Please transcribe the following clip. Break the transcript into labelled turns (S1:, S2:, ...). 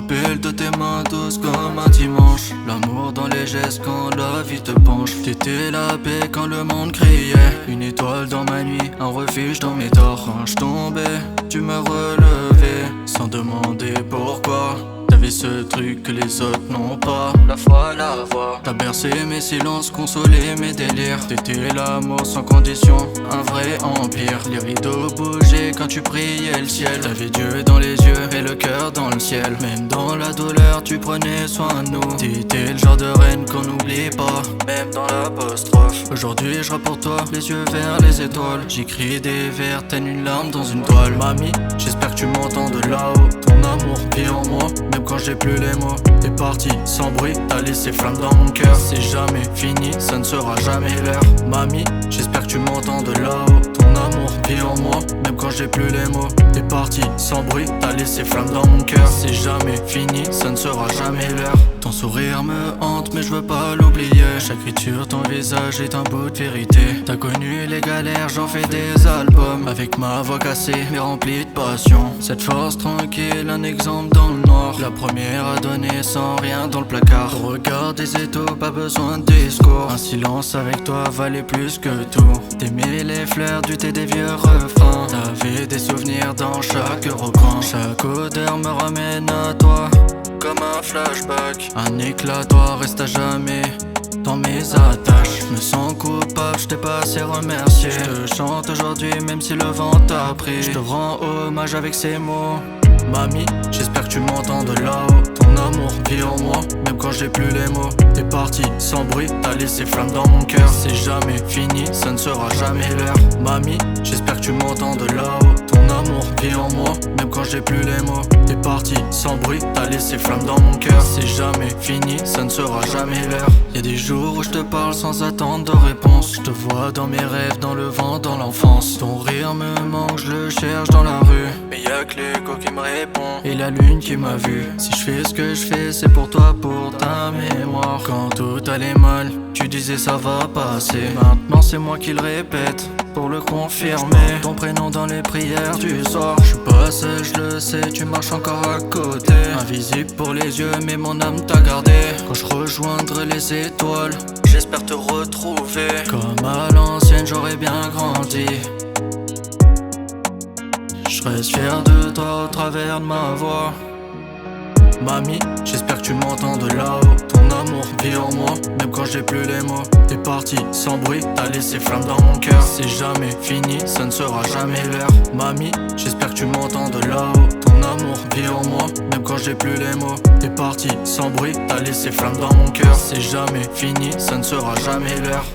S1: rappelle de tes mains douces comme un dimanche. L'amour dans les gestes quand la vie te penche. T'étais la paix quand le monde criait. Une étoile dans ma nuit, un refuge dans mes torts. Quand je tombais, tu me relevais sans demander pourquoi. T'avais ce truc que les autres n'ont pas, la foi, la voix. T'as bercé mes silences, consolé mes délires. T'étais l'amour sans condition, un vrai empire. Les rideaux bougeaient quand tu priais le ciel. T'avais Dieu dans les yeux et le cœur dans le ciel. Même dans la douleur, tu prenais soin de nous. T'étais le genre de reine qu'on n'oublie pas, même dans l'apostrophe. Aujourd'hui je rappe pour toi, les yeux vers les étoiles. J'écris des vers, tel une larme dans une toile. Mamie, j'espère que tu m'entends de là-haut. Ton amour vit en moi, même quand j'ai plus les mots. T'es parti sans bruit, t'as laissé flamme dans mon cœur. C'est jamais fini, ça ne sera jamais l'heure. Mamie, j'espère que tu m'entends de là-haut. Ton amour vit en moi, même quand j'ai plus les mots. T'es parti sans bruit, t'as laissé flamme dans mon cœur. C'est jamais fini, ça ne sera jamais l'heure. Ton sourire me hante mais je veux pas l'oublier. Chaque écriture, ton visage est un bout de vérité. T'as connu les galères, j'en fais des albums. Avec ma voix cassée mais remplie de passion. Cette force tranquille, un exemple dans le noir. La première à donner sans rien dans le placard. Au regard des étaux, pas besoin de discours. Un silence avec toi valait plus que tout. T'aimais les fleurs du thé des vieux refrains. T'avais des souvenirs dans chaque recoin. Chaque odeur me ramène à toi comme un flashback. Un éclat doit rester à jamais dans mes attaches. Je me sens coupable, je t'ai pas assez remercié. Je te chante aujourd'hui même si le vent t'a pris. Je te rends hommage avec ces mots. Mamie, j'espère que tu m'entends de là-haut. Ton amour vit en moi, même quand j'ai plus les mots. T'es parti sans bruit, t'as laissé flamme dans mon cœur. C'est jamais fini, ça ne sera jamais l'heure. Mamie, j'espère que tu m'entends de là-haut. Ton amour vit en moi, même quand j'ai plus les mots. T'es parti sans bruit, t'as laissé flamme dans mon cœur. C'est jamais fini, ça ne sera jamais l'heure. Y'a des jours où je te parle sans attendre de réponse. Je te vois dans mes rêves, dans le vent, dans l'enfance. Ton rire me manque, je le cherche dans la rue. Mais y'a que l'écho qui me répond et la lune qui m'a vu. Si je fais ce que je fais, c'est pour toi, pour ta mémoire. Quand tout allait mal, tu disais ça va passer. Maintenant c'est moi qui le répète pour le confirmer. Ton prénom dans les prières du soir. Je suis pas seul, je le sais, tu marches encore à côté. Invisible pour les yeux, mais mon âme t'a gardé. Quand je rejoindrai les étoiles, j'espère te retrouver. Comme à l'ancienne, j'aurais bien grandi. Je reste fier de toi au travers de ma voix. Mamie, j'espère que tu m'entends de là-haut. Ton amour vit en moi, même quand j'ai plus les mots. T'es parti sans bruit, t'as laissé flamme dans mon cœur. C'est jamais fini, ça ne sera jamais l'heure. Mamie, j'espère que tu m'entends de là-haut. Ton amour vit en moi, même quand j'ai plus les mots. T'es parti sans bruit, t'as laissé flamme dans mon cœur. C'est jamais fini, ça ne sera jamais l'heure.